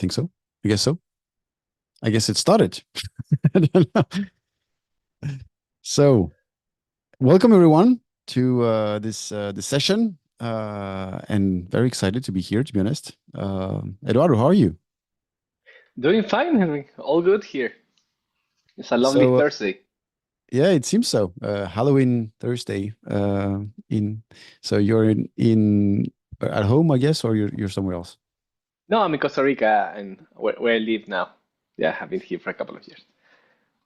Think so. I guess so. I guess it started. I don't know. So, welcome everyone to this session, and very excited to be here. To be honest, Eduardo, how are you? Doing fine, Henry. All good here. It's a lovely So, Thursday. yeah, it seems so. Halloween Thursday. In so you're in at home, I guess, or you're somewhere else. No, I'm in Costa Rica and where I live now. Yeah, I've been here for a couple of years.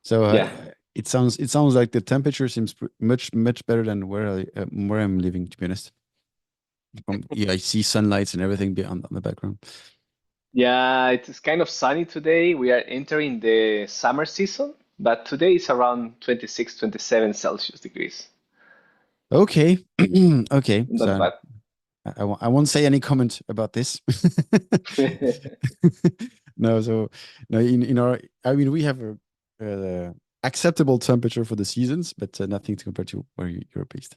So Yeah. it sounds like the temperature seems much better than where I'm living. To be honest. Yeah, I see sunlights and everything beyond on the background. Yeah, it's kind of sunny today. We are entering the summer season, but today it's around 26, 27 Celsius degrees. Okay. Okay. Not So bad. I won't say any comment about this. No, so no, in our, I mean, we have a acceptable temperature for the seasons, but nothing to compare to where you're based.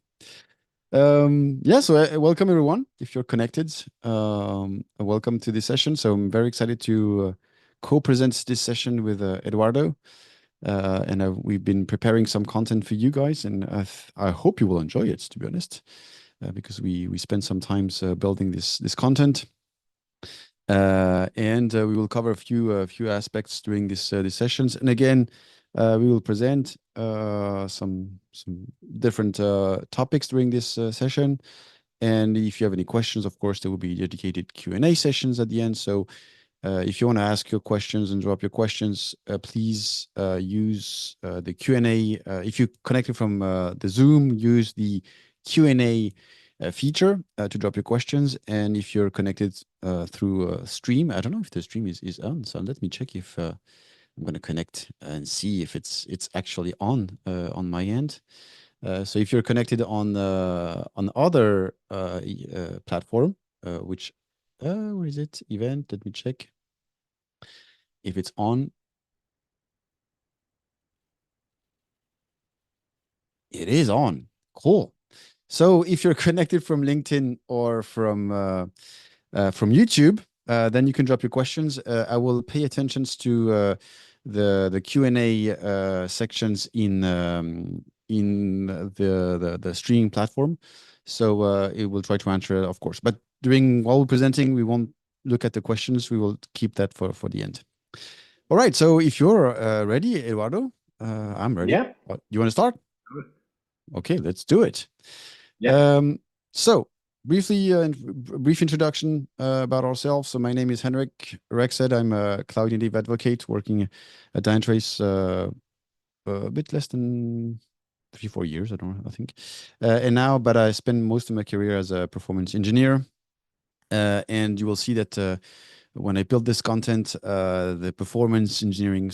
Yeah, so welcome everyone. If you're connected, welcome to this session. So I'm very excited to co-present this session with Eduardo. And we've been preparing some content for you guys, and I hope you will enjoy it, to be honest, because we spent some times building this content, and we will cover a few aspects during these sessions. And again, we will present some different topics during this session. And if you have any questions, of course, there will be dedicated Q&A sessions at the end. So if you want to ask your questions and drop your questions, please use the Q&A. If you connected from the Zoom, use the Q&A feature to drop your questions. And if you're connected through stream, I don't know if the stream is on. So let me check if I'm going to connect and see if it's actually on my end. So if you're connected on other platform, which where is it? Event. Let me check if it's on. It is on. Cool. So if you're connected from LinkedIn or from YouTube, then you can drop your questions. I will pay attention to the Q&A sections in the streaming platform. So it will try to answer, of course. But while we're presenting, we won't look at the questions. We will keep that for the end. All right. So if you're ready, Eduardo, I'm ready. Yeah. You want to start? Okay, let's do it. Yeah. Um, so briefly, brief introduction about ourselves. So my name is Henrik Rexed. I'm a cloud native advocate working at Dynatrace a bit less than 3-4 years. I don't know, I think. But I spend most of my career as a performance engineer. And you will see that when I built this content, the performance engineering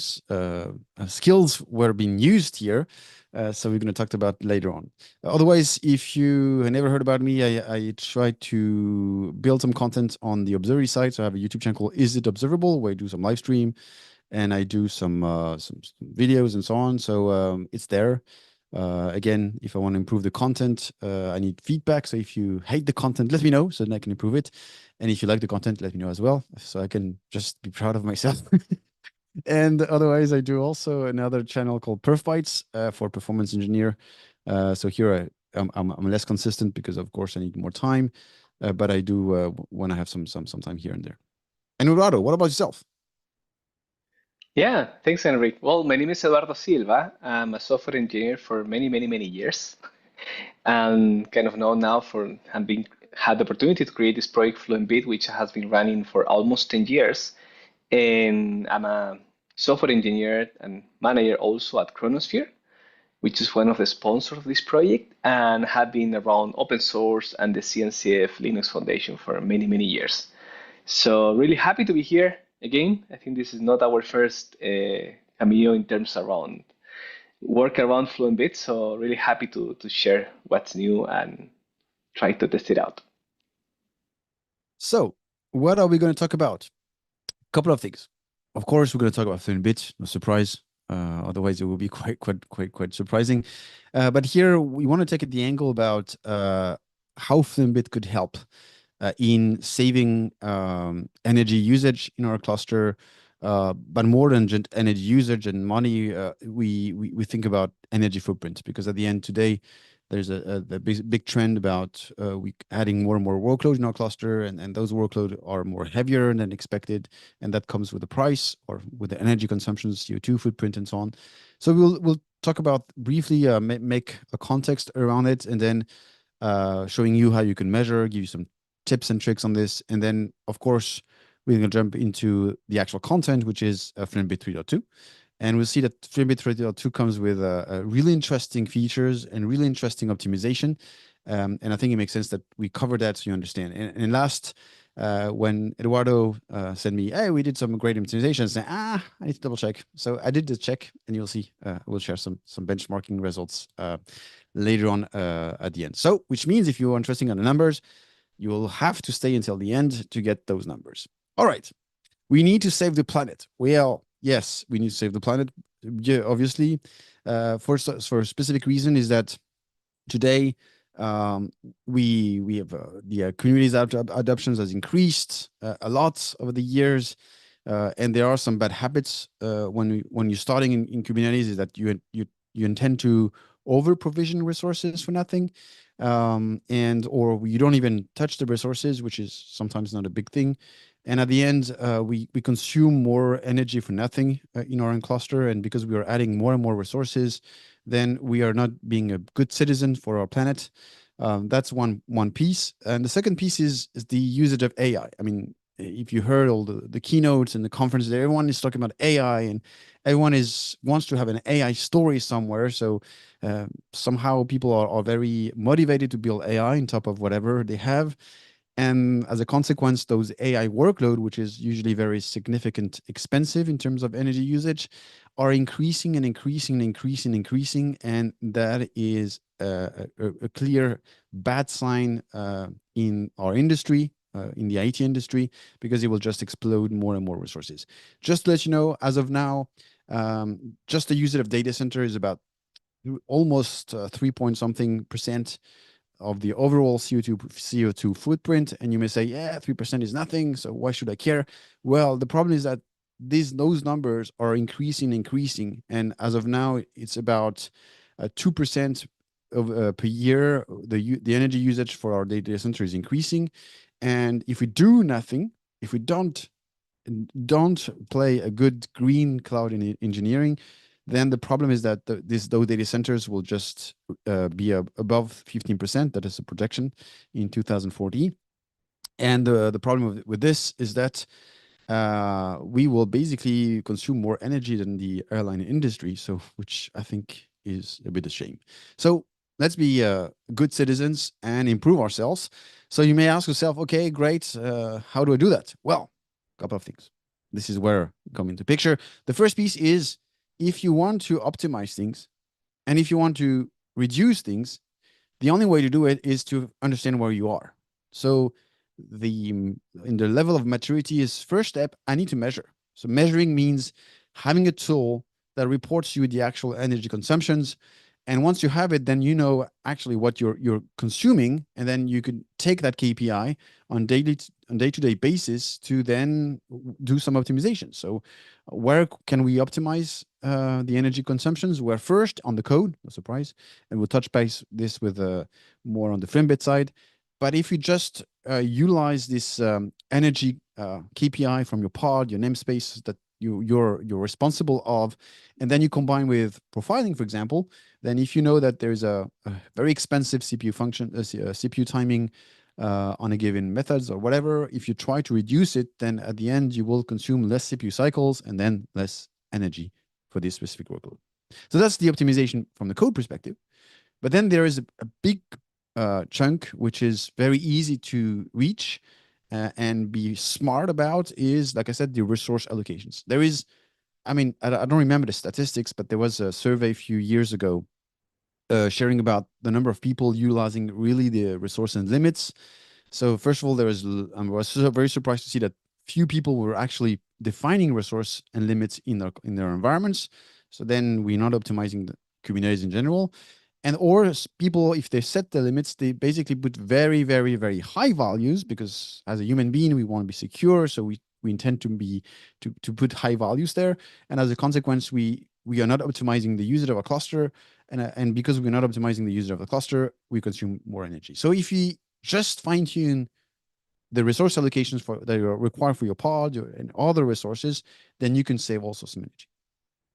skills were being used here. So we're going to talk about later on. Otherwise, if you have never heard about me, I try to build some content on the observability side. So I have a YouTube channel called Is It Observable, where I do some live stream and I do some videos and so on. So it's there. Again, if I want to improve the content, I need feedback. So if you hate the content, let me know so then I can improve it. And if you like the content, let me know as well, so I can just be proud of myself. And otherwise, I do also another channel called Perfbytes for performance engineer. So here I'm less consistent because, of course, I need more time. But I do when I have some time here and there. And Eduardo, what about yourself? Yeah. Thanks, Henry. Well, my name is Eduardo Silva. I'm a software engineer for many, many, many years. And kind of known now for having had the opportunity to create this project Fluent Bit, which has been running for almost 10 years. And I'm a software engineer and manager also at Chronosphere, which is one of the sponsors of this project, and have been around open source and the CNCF Linux Foundation for many, many years. So really happy to be here again. I think this is not our first cameo in terms around work around Fluent Bit, so really happy to share what's new and try to test it out. So, what are we going to talk about? A couple of things. Of course, we're going to talk about Fluent Bit. No surprise. Otherwise, it will be quite surprising. But here we want to take the angle about how Fluent Bit could help in saving energy usage in our cluster. But more than just energy usage and money, we think about energy footprint, because at the end today, there's a big trend about we adding more and more workload in our cluster, and those workload are more heavier than expected, and that comes with the price or with the energy consumption, CO2 footprint, and so on. So we'll talk about briefly, make a context around it, and then showing you how you can measure, give you some tips and tricks on this. And then, of course, we're going to jump into the actual content, which is Fluentbit 3.2. And we'll see that Fluentbit 3.2 comes with really interesting features and really interesting optimization. And I think it makes sense that we cover that so you understand. And last, when Eduardo sent me, hey, we did some great optimizations, I need to double check. So I did the check, and you'll see we'll share some benchmarking results later on at the end. So, which means if you're interested in the numbers, you will have to stay until the end to get those numbers. All right. We need to save the planet. Well, yes, we need to save the planet. Yeah, obviously, for a specific reason is that today we have the community's adoptions has increased a lot over the years, and there are some bad habits when you're starting in Kubernetes, is that you intend to over provision resources for nothing, and or you don't even touch the resources, which is sometimes not a big thing. And at the end, we consume more energy for nothing in our own cluster. And because we are adding more and more resources, then we are not being a good citizen for our planet. That's one piece. And the second piece is the usage of AI. I mean, if you heard all the keynotes and the conferences, everyone is talking about AI, and everyone wants to have an AI story somewhere. So somehow people are very motivated to build AI on top of whatever they have. And as a consequence, those AI workload, which is usually very significant, expensive in terms of energy usage, are increasing and increasing and increasing and increasing. And that is a clear bad sign in our industry, in the IT industry, because it will just explode more and more resources. Just to let you know, as of now, just the usage of data center is about almost 3 point something percent of the overall CO2 footprint. And you may say, yeah, 3% is nothing, so why should I care? Well, the problem is that those numbers are increasing, and as of now, it's about 2% of per year. The energy usage for our data center is increasing, and if we do nothing, if we don't play a good green cloud engineering, then the problem is that those data centers will just be above 15%. That is a projection in 2040. And the problem with this is that we will basically consume more energy than the airline industry, so which I think is a bit of shame. So let's be good citizens and improve ourselves. So you may ask yourself, okay, great. How do I do that? Well, a couple of things. This is where I come into picture. The first piece is, if you want to optimize things and if you want to reduce things, the only way to do it is to understand where you are. So in the level of maturity is, first step, I need to measure. So measuring means having a tool that reports you the actual energy consumptions. And once you have it, then you know actually what you're consuming, and then you can take that KPI on day-to-day basis to then do some optimization. So where can we optimize the energy consumptions? We're first on the code, no surprise, and we'll touch base this with more on the Fluentbit side. But if you just utilize this energy KPI from your pod, your namespace that you're responsible of, and then you combine with profiling, for example, then if you know that there's a very expensive CPU function, CPU timing on a given methods or whatever, if you try to reduce it, then at the end you will consume less CPU cycles and then less energy for this specific workload. So that's the optimization from the code perspective. But then there is a big chunk which is very easy to reach and be smart about, is, like I said, the resource allocations. There is, I mean, I don't remember the statistics, but there was a survey a few years ago sharing about the number of people utilizing really the resource and limits. So first of all, I was very surprised to see that few people were actually defining resource and limits in their environments. So then we're not optimizing the Kubernetes in general. And or people, if they set the limits, they basically put very, very, very high values, because as a human being, we want to be secure. So we intend to put high values there. And as a consequence, we are not optimizing the usage of a cluster. And because we're not optimizing the usage of the cluster, we consume more energy. So if we just fine tune the resource allocations that are required for your pod and other resources, then you can save also some energy.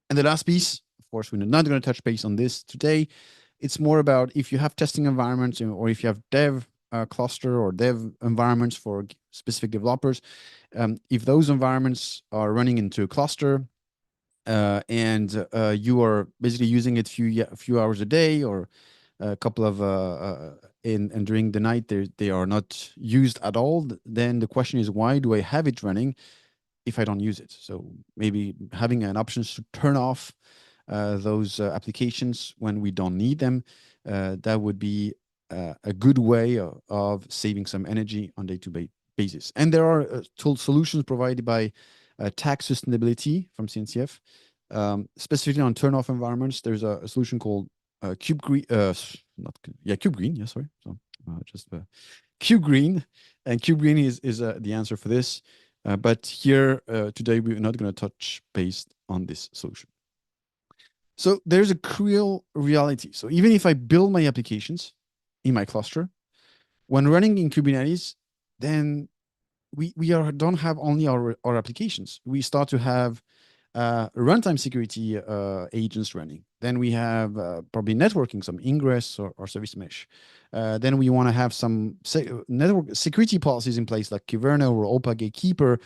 And the last piece, of course, we're not going to touch base on this today. It's more about if you have testing environments, or if you have dev cluster or dev environments for specific developers, if those environments are running into a cluster, and you are basically using it a few hours a day, or a couple of and during the night they are not used at all, then the question is, why do I have it running if I don't use it? So maybe having an option to turn off those applications when we don't need them, that would be a good way of saving some energy on day-to-day basis. And there are solutions provided by tax sustainability from CNCF. Specifically on turn-off environments, there's a solution called Cube Green, Cube Green, yeah, sorry. So just Cube Green, and Cube Green is the answer for this. But here today we're not going to touch base on this solution. So there's a cruel reality. So even if I build my applications in my cluster, when running in Kubernetes, then we don't have only our applications. We start to have runtime security agents running. Then we have probably networking, some ingress or service mesh. Then we want to have some network security policies in place, like Kyverno or OPA Gatekeeper,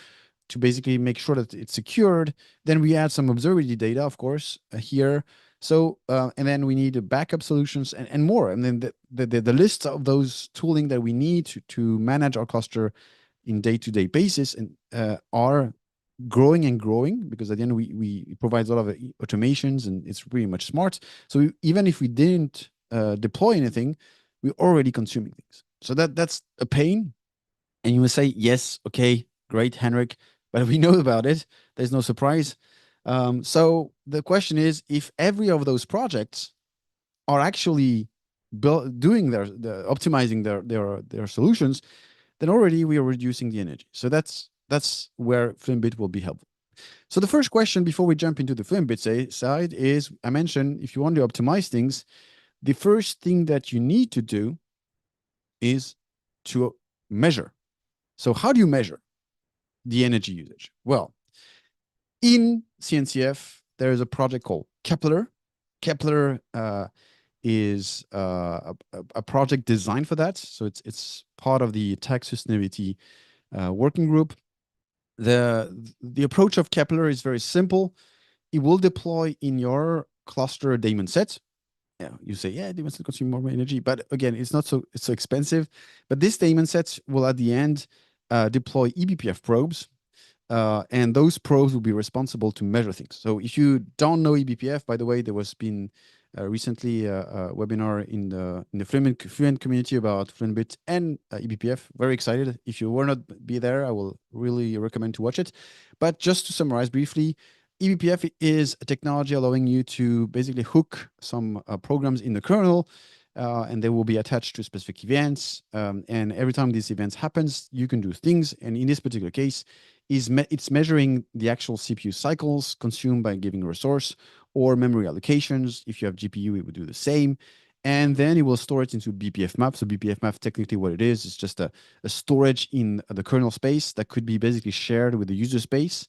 to basically make sure that it's secured. Then we add some observability data, of course, here. So, and then we need backup solutions and more. And then the list of those tooling that we need to manage our cluster in day-to-day basis and are growing and growing, because at the end we provide a lot of automations, and it's pretty much smart. So even if we didn't deploy anything, we're already consuming things. So that's a pain. And you will say, yes, okay, great, Henrik, but we know about it. There's no surprise. So the question is, if every of those projects are actually doing optimizing their solutions, then already we are reducing the energy. So that's where Fluentbit will be helpful. So the first question before we jump into the Fluentbit side is, I mentioned, if you want to optimize things, the first thing that you need to do is to measure. So how do you measure the energy usage? Well, in CNCF, there is a project called Kepler. Kepler is a project designed for that. So it's part of the tax sustainability working group. The approach of Kepler is very simple. It will deploy in your cluster a daemon set. Yeah, you say, yeah, daemon set consume more energy, but again, it's so expensive. But this daemon set will at the end deploy eBPF probes. And those probes will be responsible to measure things. So if you don't know eBPF, by the way, there was been recently a webinar in the Fluent community about Fluentbit and eBPF. Very excited. If you were not be there, I will really recommend to watch it. But just to summarize briefly, eBPF is a technology allowing you to basically hook some programs in the kernel, and they will be attached to specific events. And every time these events happens, you can do things. And in this particular case, it's measuring the actual CPU cycles consumed by giving a resource, or memory allocations. If you have GPU, it would do the same. And then it will store it into BPF map. So BPF map, technically what it is just a storage in the kernel space that could be basically shared with the user space.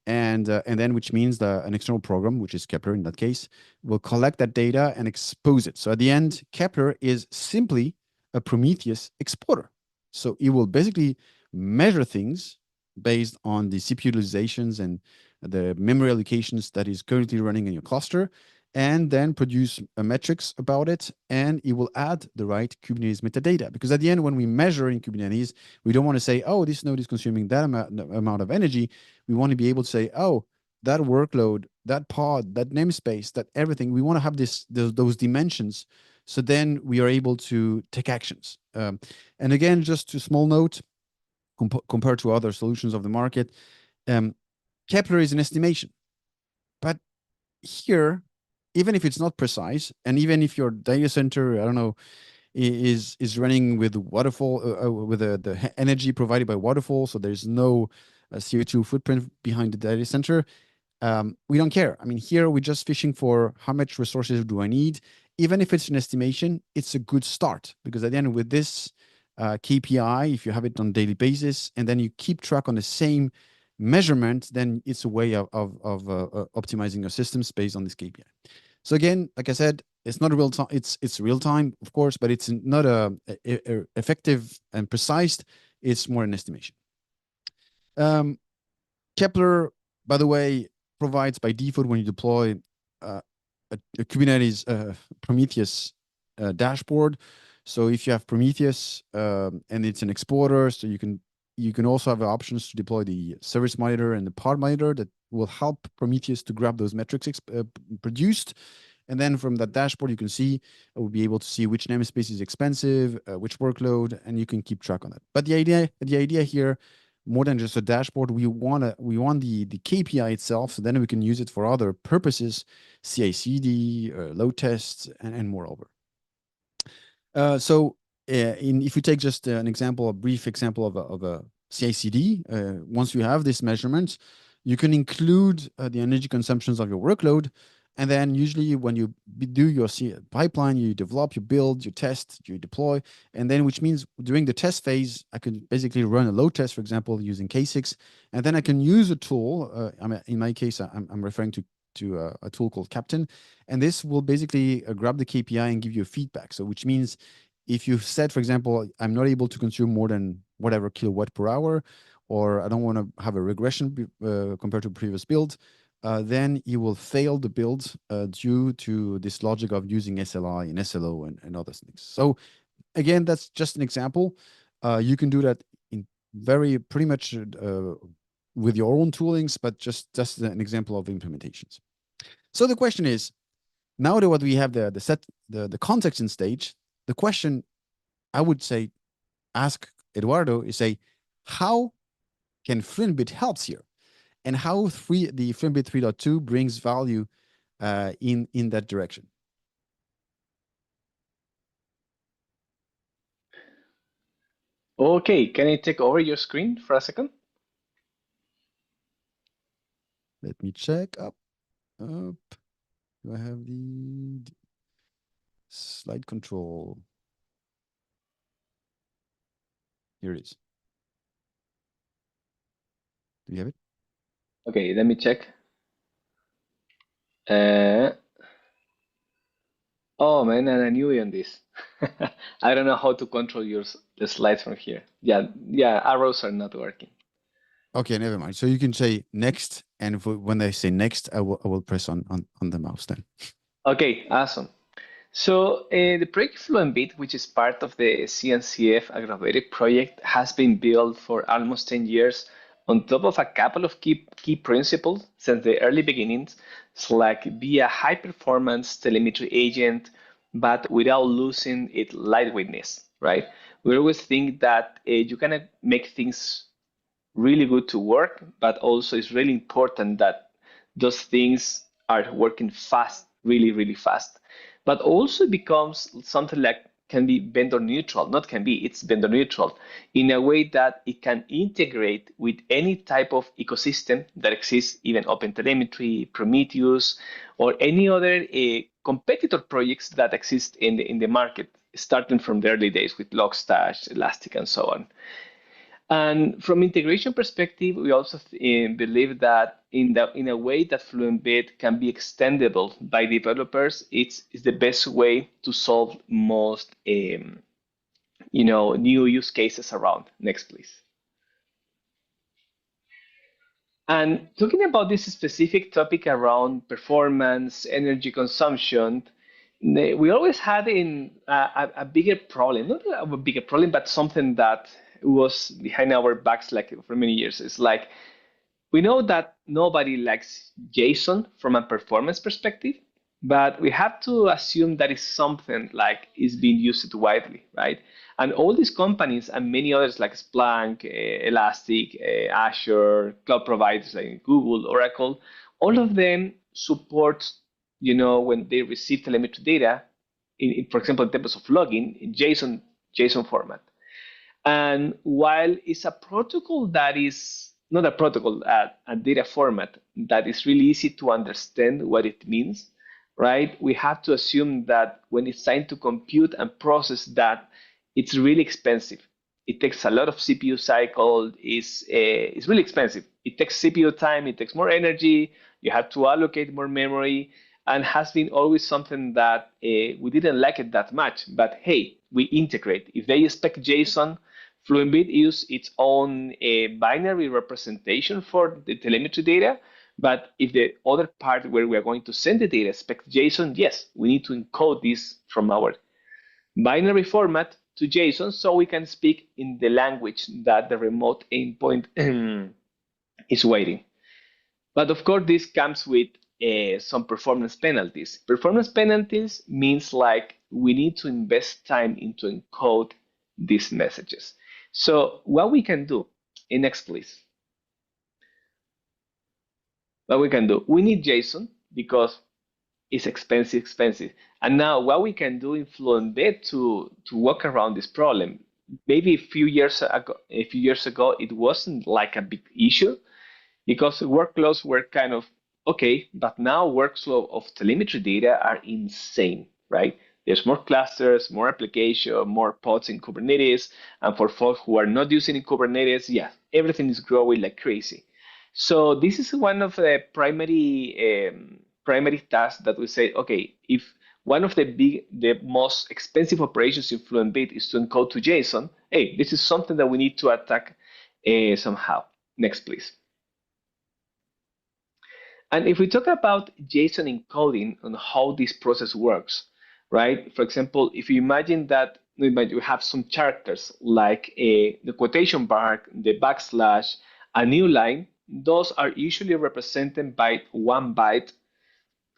And then, which means an external program, which is Kepler in that case, will collect that data and expose it. So at the end, Kepler is simply a Prometheus exporter. So it will basically measure things based on the CPU utilizations and the memory allocations that is currently running in your cluster, and then produce metrics about it, and it will add the right Kubernetes metadata. Because at the end, when we measure in Kubernetes, we don't want to say, oh, this node is consuming that amount of energy. We want to be able to say, oh, that workload, that pod, that namespace, that everything. We want to have those dimensions. So then we are able to take actions. And again, just a small note, compared to other solutions of the market, Kepler is an estimation. But here, even if it's not precise, and even if your data center, I don't know, is running with waterfall, with the energy provided by waterfall, so there's no CO2 footprint behind the data center. We don't care. I mean, here we're just fishing for how much resources do I need. Even if it's an estimation, it's a good start, because at the end with this KPI, if you have it on a daily basis, and then you keep track on the same measurement, then it's a way of optimizing your systems based on this KPI. So again, like I said, it's not a real time. It's real time, of course, but it's not a effective and precise. It's more an estimation. Kepler, by the way, provides by default when you deploy a Kubernetes Prometheus dashboard. So if you have Prometheus and it's an exporter, so you can also have options to deploy the service monitor and the pod monitor that will help Prometheus to grab those metrics produced. And then from that dashboard, you can see, we'll be able to see which namespace is expensive, which workload, and you can keep track on that. But the idea here, more than just a dashboard, we want the KPI itself, so then we can use it for other purposes, CI/CD, load tests, and moreover. If we take just an example, a brief example of a CI/CD, once you have this measurement, you can include the energy consumptions of your workload. And then usually when you do your pipeline, you develop, you build, you test, you deploy. And then which means during the test phase, I can basically run a load test, for example, using K6. And then I can use a tool. In my case, I'm referring to a tool called Captain. And this will basically grab the KPI and give you a feedback. So which means if you said, for example, I'm not able to consume more than whatever kilowatt per hour, or I don't want to have a regression compared to previous build, then you will fail the build due to this logic of using SLI and SLO and other things. So again, that's just an example. You can do that in pretty much with your own toolings, but just an example of implementations. So the question is, now that what we have the context in stage, the question I would say, ask Eduardo is say, how can Fluentbit helps here? And how the Fluentbit 3.2 brings value in that direction. Okay, can I take over your screen for a second? Let me check up. Do I have the slide control? Here it is. Do you have it? Okay, let me check. Oh man, and I knew you on this. I don't know how to control the slides from here. Yeah, arrows are not working. Okay, never mind. So you can say next, and when they say next, I will press on the mouse then. Okay, awesome. So the project Fluentbit, which is part of the CNCF Agrobatic project, has been built for almost 10 years on top of a couple of key principles since the early beginnings. It's like be a high performance telemetry agent, but without losing its lightweightness, right? We always think that you can make things really good to work, but also it's really important that those things are working fast, really, really fast. But also it becomes something like can be vendor neutral, not can be, it's vendor neutral in a way that it can integrate with any type of ecosystem that exists, even OpenTelemetry, Prometheus, or any other competitor projects that exist in the market, starting from the early days with Logstash, Elastic, and so on. And from integration perspective, we also believe that in a way that Fluentbit can be extendable by developers, it's the best way to solve most new use cases around. Next, please. And talking about this specific topic around performance, energy consumption, we always had a bigger problem, not a bigger problem, but something that was behind our backs like for many years. It's like we know that nobody likes JSON from a performance perspective, but we have to assume that is something like is being used widely, right? And all these companies and many others like Splunk, Elastic, Azure, cloud providers like Google, Oracle, all of them support when they receive telemetry data, for example, in terms of login, in JSON format. And while it's a protocol that is not a protocol, a data format that is really easy to understand what it means, right? We have to assume that when it's time to compute and process that, it's really expensive. It takes a lot of CPU cycle. It's really expensive. It takes CPU time. It takes more energy. You have to allocate more memory, and has been always something that we didn't like it that much. But hey, we integrate. If they expect JSON, Fluentbit use its own binary representation for the telemetry data. But if the other part where we are going to send the data expects JSON, yes, we need to encode this from our binary format to JSON so we can speak in the language that the remote endpoint is waiting. But of course, this comes with some performance penalties. Performance penalties means like we need to invest time into encode these messages. So what we can do, next please. What we can do, we need JSON because it's expensive. And now what we can do in Fluentbit to work around this problem, maybe a few years ago, it wasn't like a big issue because workloads were kind of okay, but now workflow of telemetry data are insane, right? There's more clusters, more application, more pods in Kubernetes. And for folks who are not using Kubernetes, yeah, everything is growing like crazy. So this is one of the primary tasks that we say, okay, if one of the most expensive operations in Fluentbit is to encode to JSON, hey, this is something that we need to attack somehow. Next, please. And if we talk about JSON encoding and how this process works, right? For example, if you imagine that you have some characters like the quotation mark, the backslash, a new line, those are usually represented by 1 byte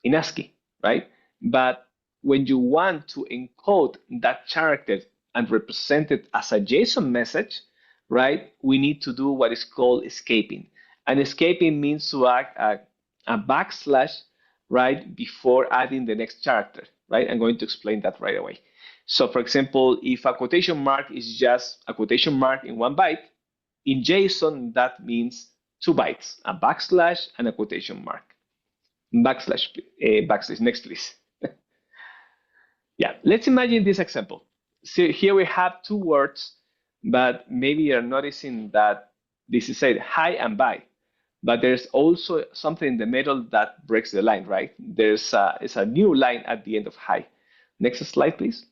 in ASCII, right? But when you want to encode that character and represent it as a JSON message, right, we need to do what is called escaping. And escaping means to add a backslash right before adding the next character, right? I'm going to explain that right away. So for example, if a quotation mark is just a quotation mark in 1 byte, in JSON, that means 2 bytes, a backslash and a quotation mark. Backslash, next please. Yeah, let's imagine this example. So here we have 2 words, but maybe you're noticing that this is said hi and bye. But there's also something in the middle that breaks the line, right? It's a new line at the end of hi. Next slide, please.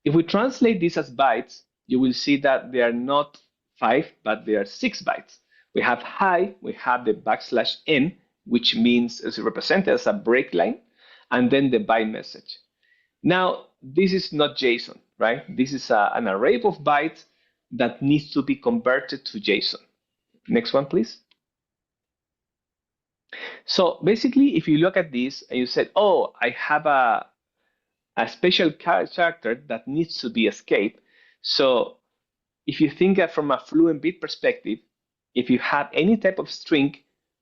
If we translate this as bytes, you will see that they are not 5, but they are 6 bytes. We have hi, we have the backslash n, which means is represented as a break line, and then the byte message. Now, this is not JSON, right? This is an array of bytes that needs to be converted to JSON. Next one, please. So basically, if you look at this and you said, oh, I have a special character that needs to be escaped. So if you think from a Fluent Bit perspective, if you have any type of string,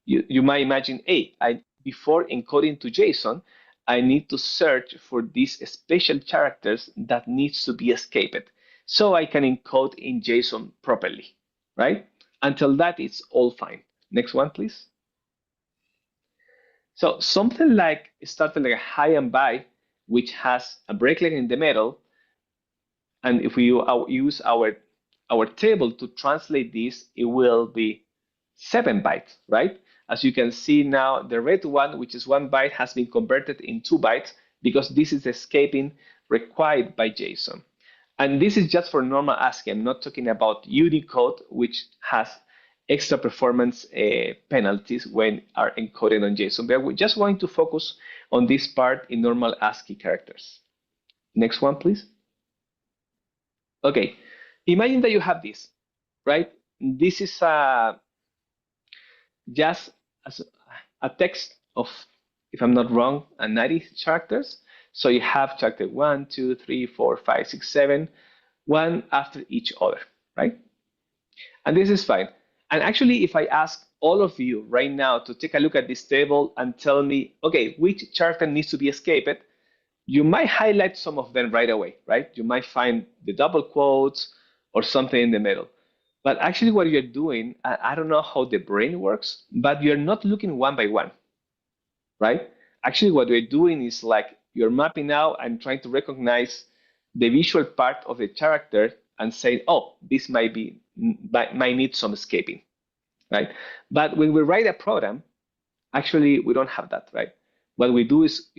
you might imagine, hey, before encoding to JSON, I need to search for these special characters that needs to be escaped so I can encode in JSON properly, right? Until that, it's all fine. Next one, please. So something like starting like a hi and bye, which has a break line in the middle, and if we use our table to translate this, it will be 7 bytes, right? As you can see now, the red one, which is 1 byte, has been converted in 2 bytes because this is escaping required by JSON. And this is just for normal ASCII. I'm not talking about Unicode, which has extra performance penalties when are encoded on JSON. But we're just going to focus on this part in normal ASCII characters. Next one, please. Okay, imagine that you have this, right? This is just a text of, if I'm not wrong, 90 characters. So you have character 1, 2, 3, 4, 5, 6, 7, one after each other, right? And this is fine. And actually, if I ask all of you right now to take a look at this table and tell me, okay, which character needs to be escaped, you might highlight some of them right away, right? You might find the double quotes or something in the middle. But actually what you're doing, I don't know how the brain works, but you're not looking one by one, right? Actually what you're doing is like you're mapping out and trying to recognize the visual part of the character and say, oh, this might need some escaping, right? But when we write a program, actually we don't have that, right? What we do is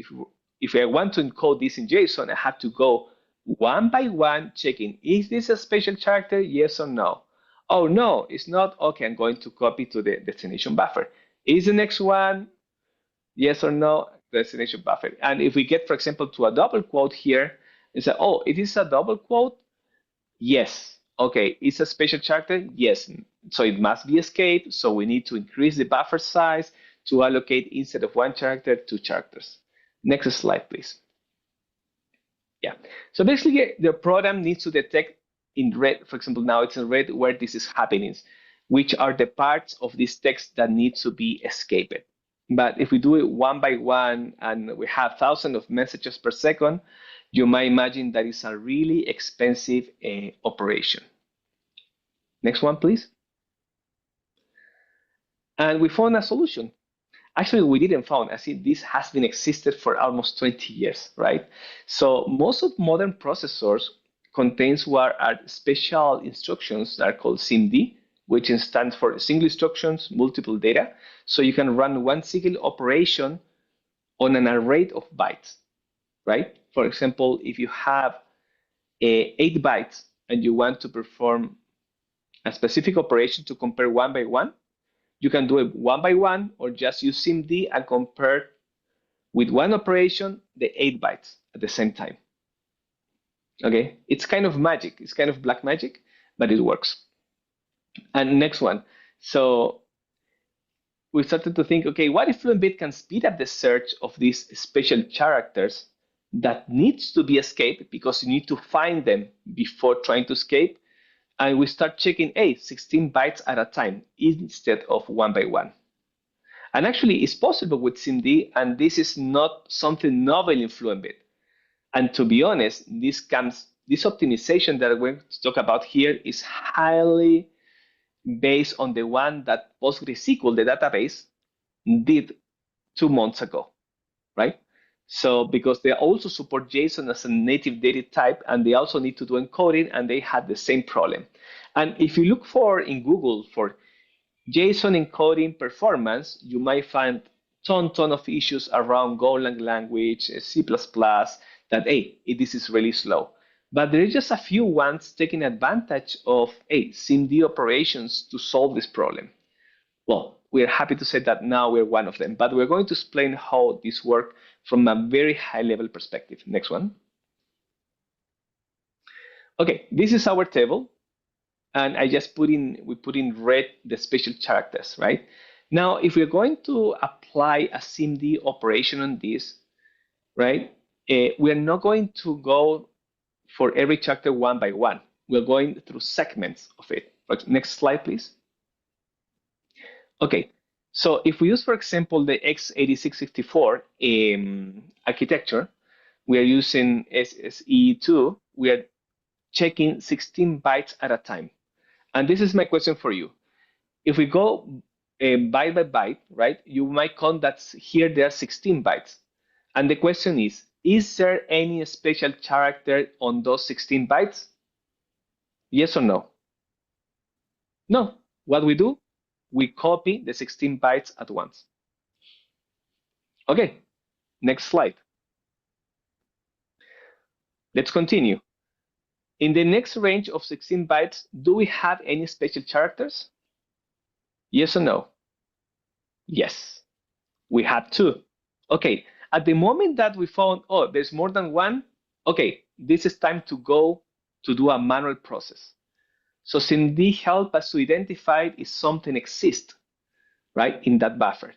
if I want to encode this in JSON, I have to go one by one checking, is this a special character? Yes or no? Oh, no, it's not. Okay, I'm going to copy to the destination buffer. Is the next one yes or no? Destination buffer. And if we get, for example, to a double quote here, and say, oh, it is a double quote? Yes. Okay, it's a special character? Yes. So it must be escaped. So we need to increase the buffer size to allocate instead of one character, two characters. Next slide, please. Yeah. So basically, the program needs to detect in red, for example, now it's in red where this is happening, which are the parts of this text that need to be escaped. But if we do it one by one and we have thousands of messages per second, you might imagine that it's a really expensive operation. Next one, please. And we found a solution. Actually, we didn't found. I see this has been existed for almost 20 years, right? So most of modern processors contains what are special instructions that are called SIMD, which stands for single instructions, multiple data. So you can run one single operation on an array of bytes, right? For example, if you have 8 bytes and you want to perform a specific operation to compare one by one, you can do it one by one or just use SIMD and compare with one operation the 8 bytes at the same time. Okay, it's kind of magic. It's kind of black magic, but it works. And next one. So we started to think, okay, what if Fluentbit can speed up the search of these special characters that needs to be escaped because you need to find them before trying to escape? And we start checking, 16 bytes at a time instead of one by one. And actually, it's possible with SIMD, and this is not something novel in Fluentbit. And to be honest, this optimization that we're going to talk about here is highly based on the one that PostgreSQL, the database, did 2 months ago, right? So because they also support JSON as a native data type, and they also need to do encoding, and they had the same problem. And if you look in Google for JSON encoding performance, you might find ton of issues around Golang language, C++, that, this is really slow. But there are just a few ones taking advantage of, SIMD operations to solve this problem. Well, we're happy to say that now we're one of them, but we're going to explain how this works from a very high level perspective. Next one. Okay, this is our table. And I just we put in red the special characters, right? Now, if we're going to apply a SIMD operation on this, right, we're not going to go for every character one by one. We're going through segments of it. Next slide, please. Okay, so if we use, for example, the x86-64 architecture, we are using SSE2, we are checking 16 bytes at a time. And this is my question for you. If we go byte by byte, right, you might count that here there are 16 bytes. And the question is there any special character on those 16 bytes? Yes or no? No. What we do? We copy the 16 bytes at once. Okay, next slide. Let's continue. In the next range of 16 bytes, do we have any special characters? Yes or no? Yes, we have 2. Okay, at the moment that we found, there's more than one, okay, this is time to go to do a manual process. So SIMD help us to identify if something exists, right, in that buffer.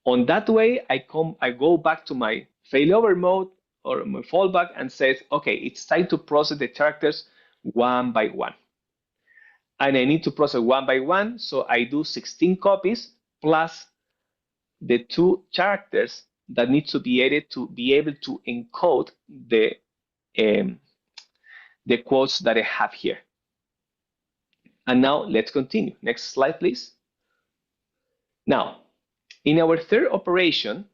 On that way, I go back to my failover mode or my fallback and says, okay, it's time to process the characters one by one. And I need to process one by one, so I do 16 copies plus the 2 characters that need to be added to be able to encode um, the quotes that I have here. And now let's continue. Next slide, please. Now, in our third operation,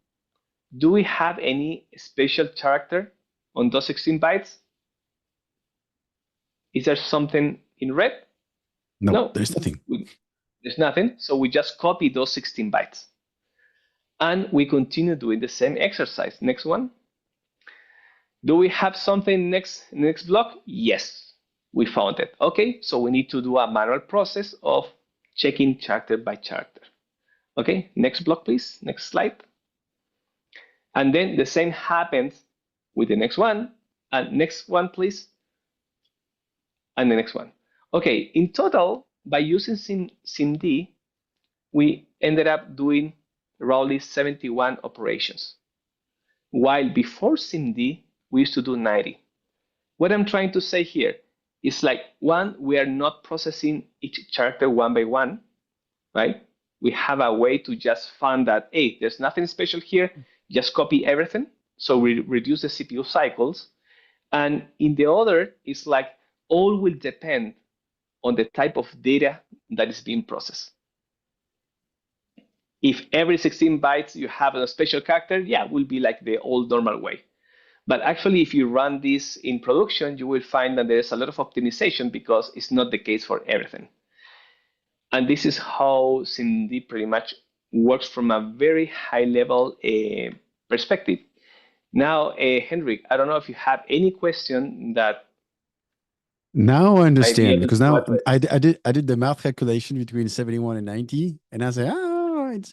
do we have any special character on those 16 bytes? Is there something in red? No, there's nothing. There's nothing. So we just copy those 16 bytes. And we continue doing the same exercise. Next one. Do we have something next block? Yes, we found it. Okay, so we need to do a manual process of checking character by character. Okay, next block, please. Next slide. And then the same happens with the next one. And next one, please. And the next one. Okay, in total, by using SIMD, we ended up doing roughly 71 operations. While before SIMD, we used to do 90. What I'm trying to say here is like, one, we are not processing each character one by one, right? We have a way to just find that, hey, there's nothing special here, just copy everything. So we reduce the CPU cycles. And in the other, it's like all will depend on the type of data that is being processed. If every 16 bytes you have a special character, yeah, it will be like the old normal way. But actually, if you run this in production, you will find that there's a lot of optimization because it's not the case for everything. And this is how SIMD pretty much works from a very high level perspective. Now, Henrik, I don't know if you have any question that. Now I understand, because now I did the math calculation between 71 and 90, and I say,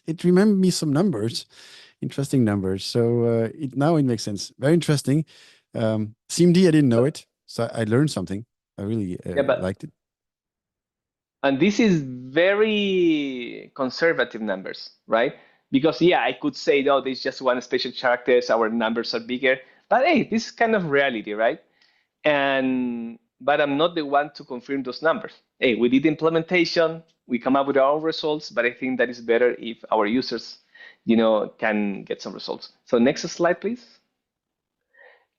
it remembered me some numbers, interesting numbers. So now it makes sense. Very interesting. CMD, I didn't know it, so I learned something. I really liked it. And this is very conservative numbers, right? Because yeah, I could say, no, there's just one special character, our numbers are bigger. But hey, this is kind of reality, right? But I'm not the one to confirm those numbers. Hey, we did implementation, we come up with our own results, but I think that is better if our users, can get some results. So next slide, please.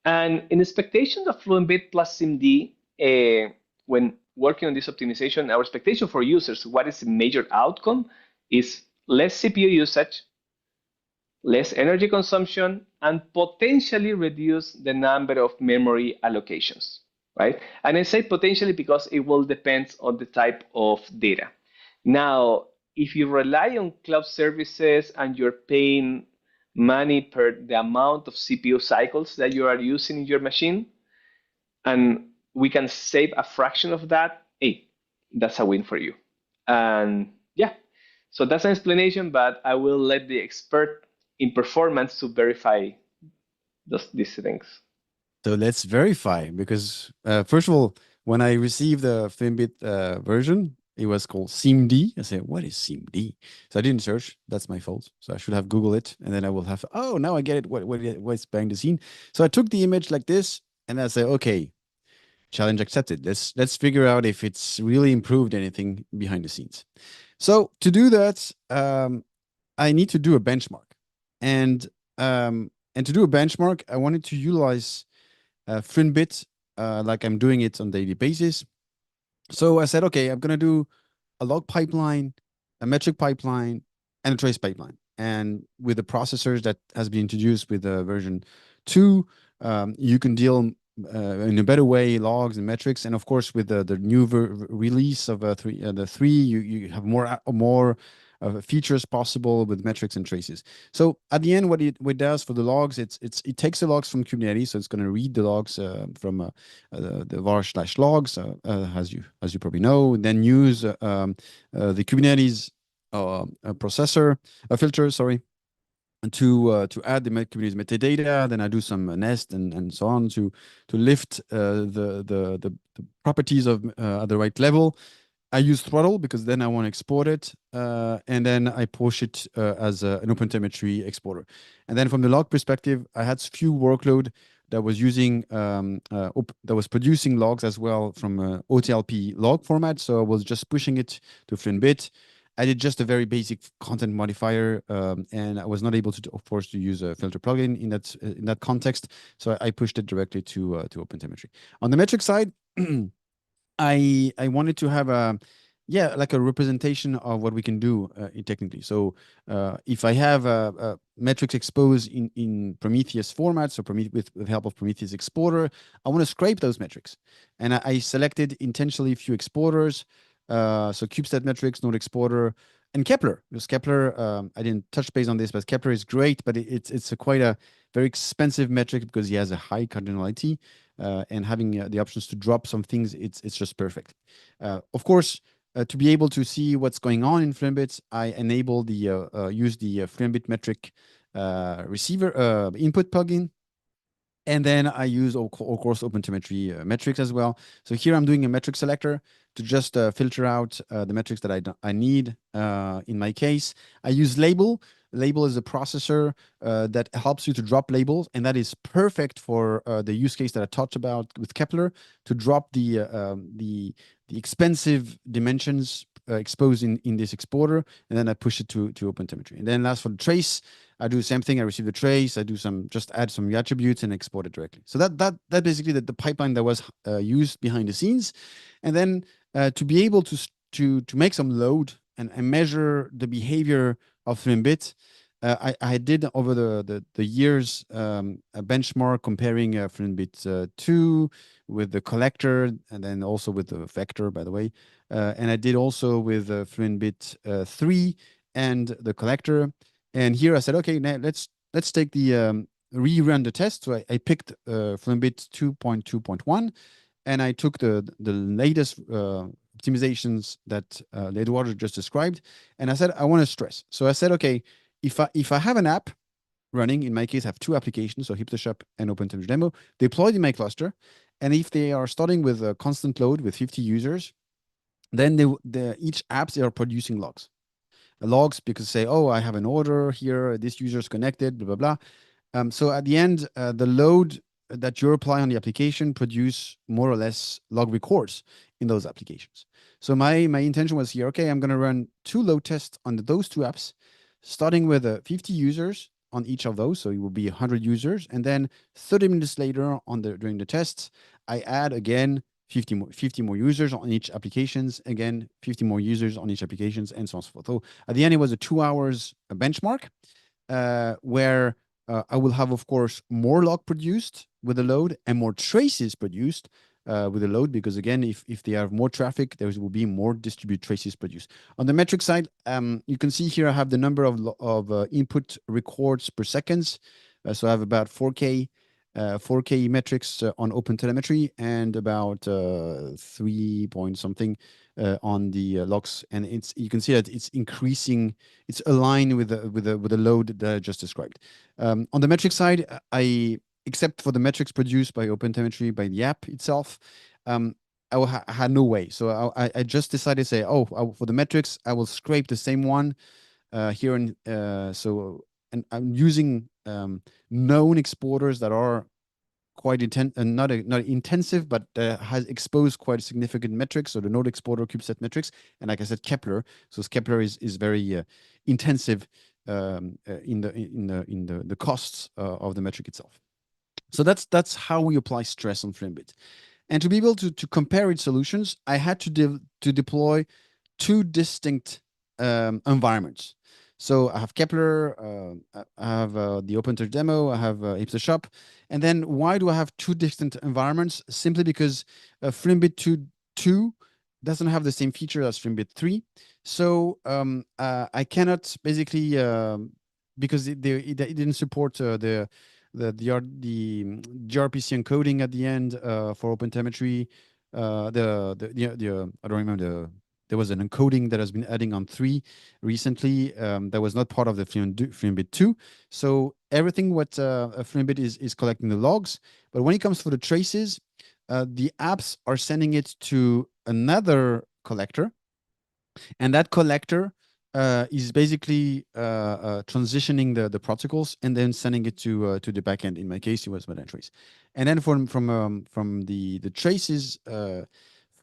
And in expectation of Fluentbit plus SIMD, when working on this optimization, our expectation for users, what is the major outcome, is less CPU usage, less energy consumption, and potentially reduce the number of memory allocations, right? And I say potentially because it will depend on the type of data. Now, if you rely on cloud services and you're paying money per the amount of CPU cycles that you are using in your machine, and we can save a fraction of that, hey, that's a win for you. And yeah, so that's an explanation, but I will let the expert in performance to verify these things. So let's verify, because first of all, when I received the Fluentbit version, it was called SIMD. I said, what is SIMD? So I didn't search. That's my fault. So I should have Googled it, and then I will have, oh, now I get it. What's behind the scene? So I took the image like this, and I said, okay, challenge accepted. Let's figure out if it's really improved anything behind the scenes. So to do that, I need to do a benchmark, and to do a benchmark, I wanted to utilize Fluentbit like I'm doing it on a daily basis. So I said, okay, I'm gonna do a log pipeline, a metric pipeline, and a trace pipeline. And with the processors that has been introduced with the version 2, you can deal in a better way logs and metrics. And of course, with the new release of the 3, you have more features possible with metrics and traces. So at the end, what it does for the logs, it takes the logs from Kubernetes, so it's going to read the logs from the var/logs, as you probably know. Then use the Kubernetes processor filter, sorry, to add the Kubernetes metadata. Then I do some nest and so on to lift the properties of at the right level. I use throttle because then I want to export it, and then I push it as an OpenTelemetry exporter. And then from the log perspective, I had few workload that was using that was producing logs as well from OTLP log format. So I was just pushing it to Fluentbit, I did just a very basic content modifier, and I was not able to, of course, to use a filter plugin in that context. So I pushed it directly to OpenTelemetry. On the metric side, I wanted to have a like a representation of what we can do technically. So if I have metrics exposed in Prometheus formats or with help of Prometheus exporter, I want to scrape those metrics, and I selected intentionally a few exporters. So CubeStat metrics, Node exporter, and Kepler. Because Kepler, I didn't touch base on this, but Kepler is great, but it's a quite a very expensive metric because he has a high cardinality. And having the options to drop some things, it's just perfect. Of course, to be able to see what's going on in Fluentbit, I enable the use the Fluentbit metric receiver input plugin. And then I use, of course, OpenTelemetry metrics as well. So here I'm doing a metric selector to just filter out the metrics that I need. In my case, I use label. Label is a processor that helps you to drop labels, and that is perfect for the use case that I talked about with Kepler to drop the expensive dimensions exposed in this exporter, and then I push it to OpenTelemetry. And then last for the trace, I do the same thing. I receive the trace. I do just add some attributes and export it directly. So that basically the pipeline that was used behind the scenes, and then to be able to make some load and measure the behavior of Fluentbit. I did over the years a benchmark comparing Fluentbit 2 with the collector and then also with the vector, by the way. And I did also with Fluentbit 3 and the collector. And here I said, okay, now let's take the rerun the test. So I picked Fluentbit 2.2.1, and I took the latest optimizations that Eduardo just described, and I said I want to stress. So I said, okay, if I have an app running, in my case, I have two applications, so HipsterShop and OpenTelemetry Demo, deployed in my cluster, and if they are starting with a constant load with 50 users, then each apps they are producing logs. Logs because say, oh, I have an order here, this user is connected, blah, blah, blah. So at the end, the load that you apply on the application produce more or less log records in those applications. So my intention was here, okay, I'm going to run two load tests on those two apps, starting with 50 users on each of those. So it will be 100 users. And then 30 minutes later during the tests, I add again 50 more users on each applications, again, 50 more users on each applications, and so on and so forth. So at the end, it was a 2 hours benchmark where I will have, of course, more log produced with the load and more traces produced with the load, because again, if they have more traffic, there will be more distributed traces produced. On the metric side, you can see here I have the number of input records per seconds. So I have about 4K metrics on OpenTelemetry and about 3 point something on the logs, and you can see that it's increasing. It's aligned with the load that I just described. On the metric side, except for the metrics produced by OpenTelemetry by the app itself, I had no way. So I just decided to say, for the metrics, I will scrape the same one here, and and I'm using known exporters that are quite not intensive, but has exposed quite significant metrics. So the node exporter, CubeSat metrics, and like I said, Kepler. So Kepler is very intensive in the costs of the metric itself. So that's how we apply stress on Fluentbit. And to be able to compare its solutions, I had to deploy two distinct environments. So I have Kepler, I have the OpenTouch demo, I have HipsterShop. And then why do I have two distinct environments? Simply because Fluentbit 2 doesn't have the same feature as Fluentbit 3. So I cannot basically, because it didn't support the gRPC encoding at the end for OpenTelemetry. I don't remember there was an encoding that has been adding on 3 recently that was not part of the Fluentbit 2. So everything what Fluentbit is collecting the logs, but when it comes for the traces, the apps are sending it to another collector, and that collector is basically transitioning the protocols and then sending it to the backend. In my case, it was Madan trace, and then from the traces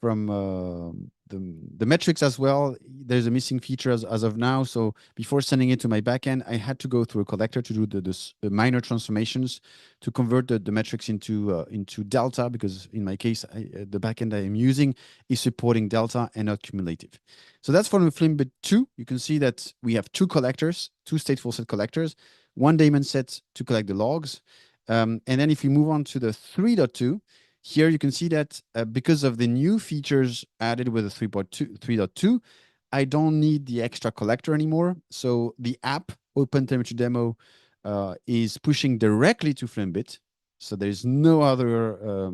from the metrics as well. There's a missing feature as of now. So before sending it to my backend, I had to go through a collector to do the minor transformations to convert the metrics into delta, because in my case, the backend I am using is supporting delta and not cumulative. So that's for the Fluentbit 2. You can see that we have two collectors, two stateful set collectors, one daemon set to collect the logs. And then if you move on to the 3.2, here you can see that because of the new features added with the 3.2, I don't need the extra collector anymore. So the app OpenTelemetry Demo is pushing directly to Fluentbit. So there's no other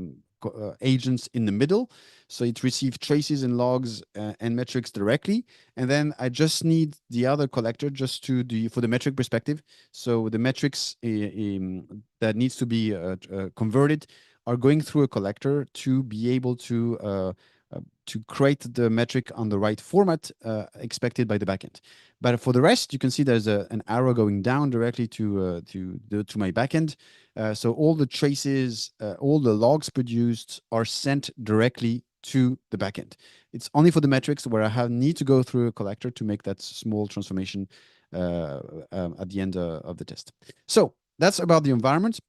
agents in the middle. So it receives traces and logs and metrics directly. And then I just need the other collector just to do for the metric perspective. So the metrics that needs to be converted are going through a collector to be able to create the metric on the right format expected by the backend. But for the rest, you can see there's an arrow going down directly to my backend. So all the traces, all the logs produced are sent directly to the backend. It's only for the metrics where I need to go through a collector to make that small transformation at the end of the test. So that's about the environment.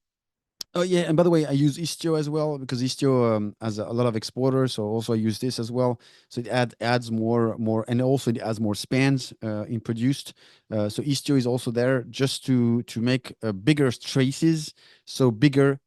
Oh yeah, and by the way, I use Istio as well because Istio has a lot of exporters, so also I use this as well. So it adds more, and also it adds more spans in produced. So Istio is also there just to make bigger traces, so bigger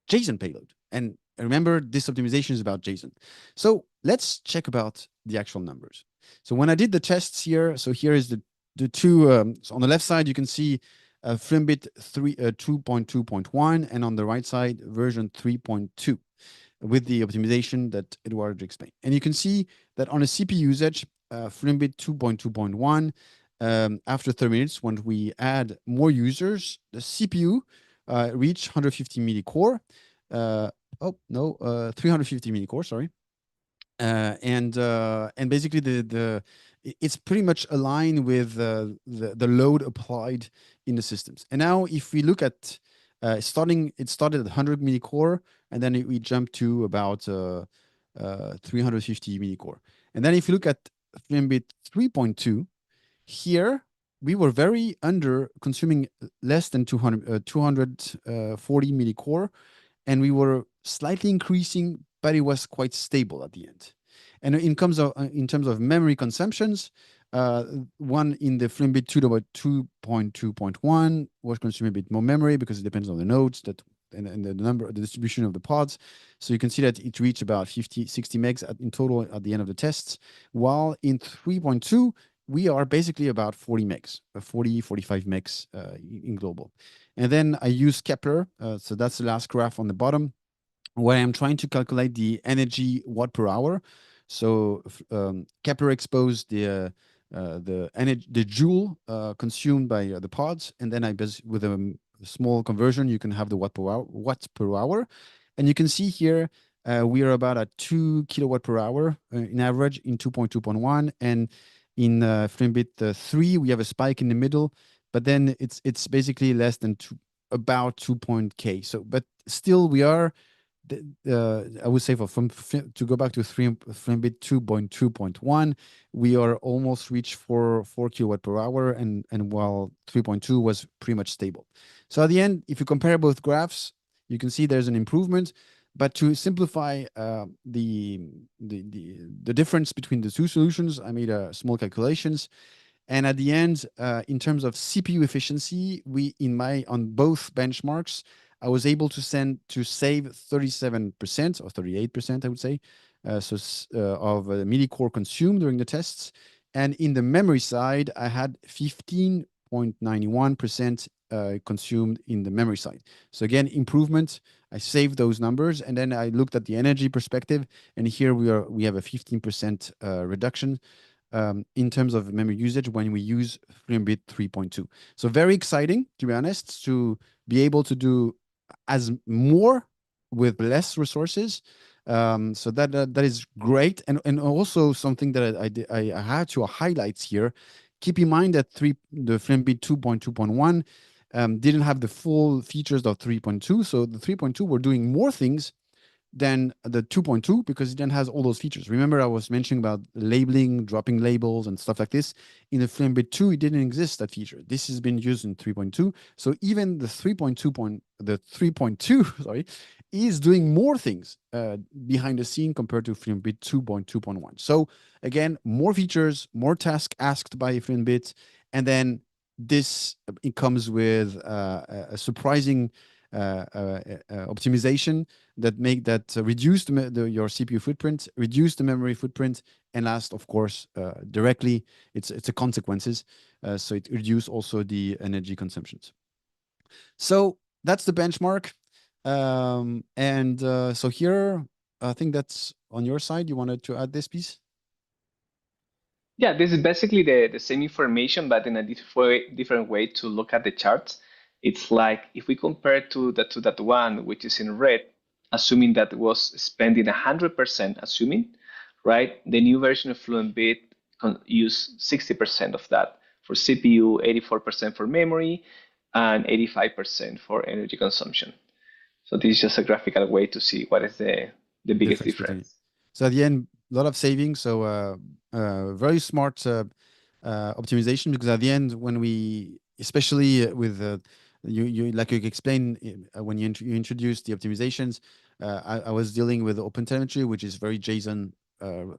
JSON payload. And remember, this optimization is about JSON. So let's check about the actual numbers. So when I did the tests here, so here is the two. So on the left side, you can see Fluentbit 2.2.1, and on the right side, version 3.2 with the optimization that Eduardo explained. And you can see that on a CPU usage, Fluentbit 2.2.1, after 30 minutes, when we add more users, the CPU reach 150 millicore. 350 millicore, sorry. And basically it's pretty much aligned with the load applied in the systems. And now if we look at it started at 100 millicore, and then we jumped to about 350 millicore. And then if you look at Fluentbit 3.2, here we were very under consuming less than 240 millicore, and we were slightly increasing, but it was quite stable at the end. And in terms of memory consumptions, one in the Fluentbit 2.2.1 was consuming a bit more memory because it depends on the nodes and the number, the distribution of the pods. So you can see that it reached about 60 megs in total at the end of the tests, while in 3.2, we are basically about 40 megs, 45 megs in global. And then I use Kepler. So that's the last graph on the bottom, where I'm trying to calculate the energy watt per hour. So Kepler exposed the joule consumed by the pods, and then with a small conversion, you can have the watts per hour. And you can see here we are about at 2 kilowatt per hour in average in 2.2.1, and in Fluentbit 3 we have a spike in the middle, but then it's basically less than about 2.k. So, but still we are. I would say to go back to Fluentbit 2.2.1, we are almost reached 4 kilowatt per hour, and while 3.2 was pretty much stable. So at the end, if you compare both graphs, you can see there's an improvement. But to simplify the difference between the two solutions, I made small calculations. And at the end, in terms of CPU efficiency, on both benchmarks, I was able to save 37% or 38%, I would say, of millicore consumed during the tests. And in the memory side, I had 15.91% consumed in the memory side. So again, improvement. I saved those numbers, and then I looked at the energy perspective, and here we have a 15% reduction in terms of memory usage when we use Fluentbit 3.2. So very exciting, to be honest, to be able to do as more with less resources. So that is great, and also something that I had to highlight here. Keep in mind that the Fluentbit 2.2.1 didn't have the full features of 3.2. So the 3.2 were doing more things, than the 2.2 because it then has all those features. Remember, I was mentioning about labeling, dropping labels, and stuff like this. In the Fluentbit 2, it didn't exist, that feature. This has been used in 3.2. So even the 3.2, sorry, is doing more things behind the scene compared to Fluentbit 2.2.1. So again, more features, more tasks asked by Fluentbit, and then this it comes with a surprising optimization that reduce your CPU footprint, reduce the memory footprint, and last, of course, directly, it's a consequences. So it reduce also the energy consumptions. So that's the benchmark. And so here, I think that's on your side. You wanted to add this piece? Yeah, this is basically the same information, but in a different way to look at the charts. It's like if we compare to the 2.1, which is in red, assuming that it was spending 100%, assuming, right? The new version of Fluentbit use 60% of that for CPU, 84% for memory, and 85% for energy consumption. So this is just a graphical way to see what is the biggest Difference between. difference. So at the end, a lot of savings. So very smart optimization, because at the end, when we, especially with you like you explained when you introduced the optimizations, I was dealing with OpenTelemetry, which is very JSON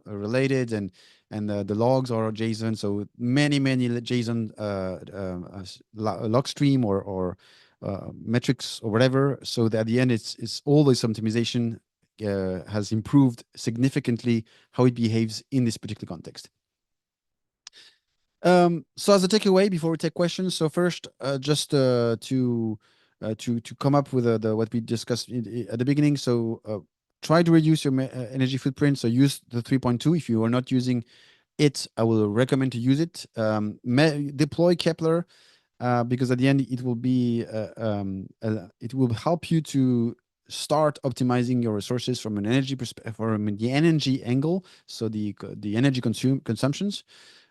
related, and the logs are JSON. So many JSON log stream or metrics or whatever. So that at the end, it's all this optimization has improved significantly how it behaves in this particular context. So as a takeaway before we take questions, so first, just to come up with what we discussed at the beginning. So try to reduce your energy footprint. So use the 3.2. If you are not using it, I will recommend to use it. Deploy Kepler because at the end it will help you to start optimizing your resources from an energy from the energy angle, so the energy consumptions.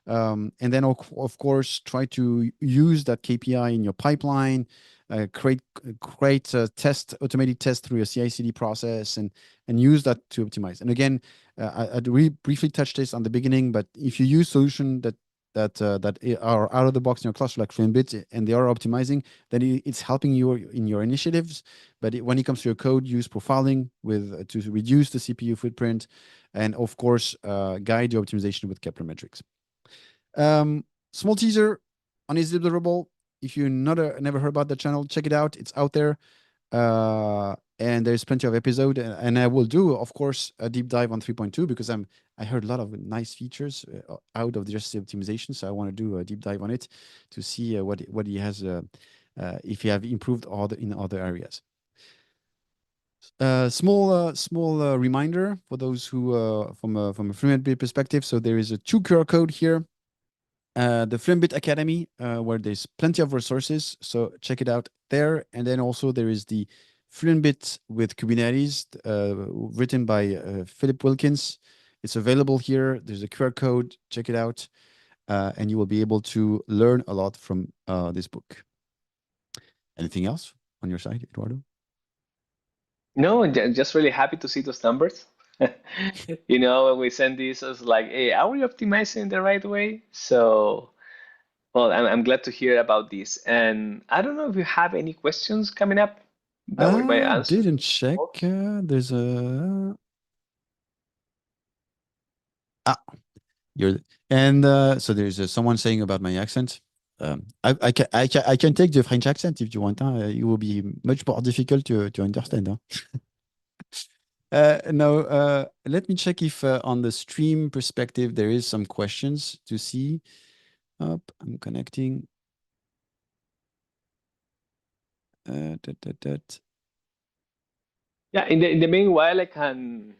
And then, of course, try to use that KPI in your pipeline, create automated test through your CI/CD process, and use that to optimize. And again, I briefly touched this on the beginning, but if you use solution that are out of the box in your cluster like Fluentbit and they are optimizing, then it's helping you in your initiatives. But when it comes to your code, use profiling to reduce the CPU footprint, and of course, guide your optimization with Kepler metrics. Small teaser on Is Deliverable. If you never heard about the channel, check it out. It's out there. And there's plenty of episode, and I will do, of course, a deep dive on 3.2 because I heard a lot of nice features out of just the optimization. So I want to do a deep dive on it to see what he has, if he have improved in other areas. Small reminder for those who from a Fluent Bit perspective. So there is a 2 QR code here. The Fluentbit Academy, where there's plenty of resources, so check it out there. And then also there is the Fluentbit with Kubernetes, written by Philip Wilkins. It's available here. There's a QR code. Check it out, and you will be able to learn a lot from this book. Anything else on your side, Eduardo? No, just really happy to see those numbers. When we send this, I was like, hey, are we optimizing the right way? So, well, I'm glad to hear about this. And I don't know if you have any questions coming up that we might answer. Didn't check. There's a you're and so there's someone saying about my accent. I can take the French accent if you want. It will be much more difficult to understand. No, let me check if on the stream perspective there is some questions to see. I'm connecting. That. Yeah, in the meanwhile, I can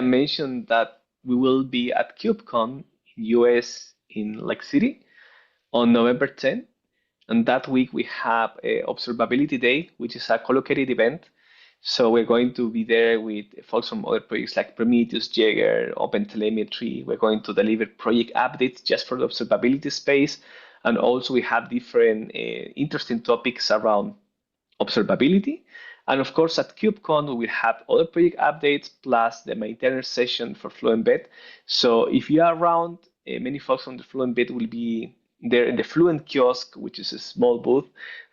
mention that we will be at KubeCon in US in Lake City on November 10th. And that week we have a Observability Day, which is a collocated event. So we're going to be there with folks from other projects like Prometheus, Jaeger, OpenTelemetry. We're going to deliver project updates just for the observability space. And also we have different interesting topics around observability. And of course, at KubeCon, we will have other project updates plus the maintenance session for Fluentbit. So if you are around, many folks on the Fluentbit will be there in the Fluent kiosk, which is a small booth,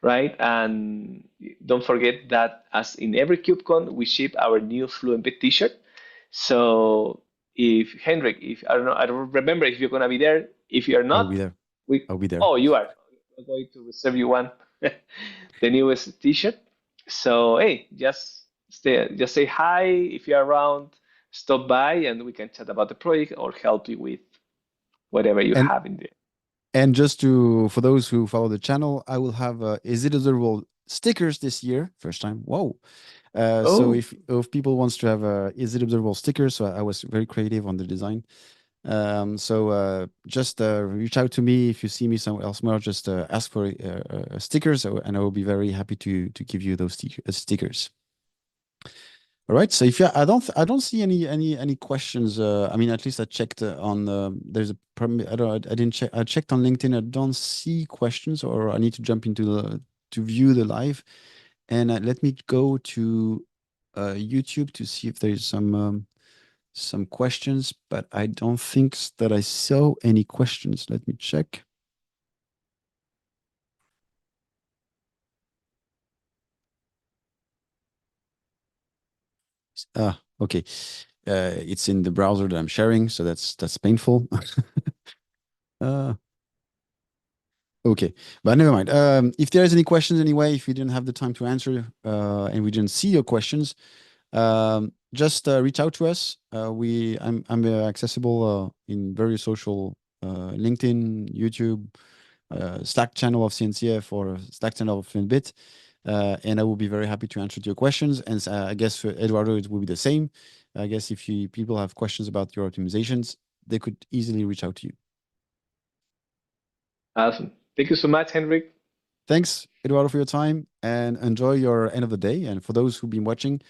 right? And don't forget that as in every KubeCon, we ship our new Fluentbit t-shirt. So if Henrik, if I don't remember if you're gonna be there. If you're I will be not, there. we I'll be there. oh you are. I'm going to reserve you one, the newest t-shirt. So hey, just say hi if you're around, stop by, and we can chat about the project or help you with whatever you And have in there. just for those who follow the channel, I will have is it observable stickers this year, first time. Whoa. So Oh, if people wants to have is it observable stickers, so I was very creative on the design. So just reach out to me if you see me somewhere else more. Just ask for stickers, and I will be very happy to give you those stickers. All right. So if you, I don't see any questions. I mean, at least I checked on. There's a I don't. I didn't check. I checked on LinkedIn. I don't see questions, or I need to jump into the to view the live. And let me go to YouTube to see if there's some questions. But I don't think that I saw any questions. Let me check. Ah, okay. It's in the browser that I'm sharing, so that's painful. uh, Okay, but never mind. If there's any questions anyway, if you didn't have the time to answer and we didn't see your questions, just reach out to us. I'm accessible in various social LinkedIn, YouTube, Slack channel of CNCF or Slack channel of Fluentbit, and I will be very happy to answer your questions. And I guess for Eduardo it will be the same. I guess if people have questions about your optimizations, they could easily reach out to you. awesome. Thank you so much, Henrik. Thanks, Eduardo, for your time and enjoy your end of the day. And for those who've been watching,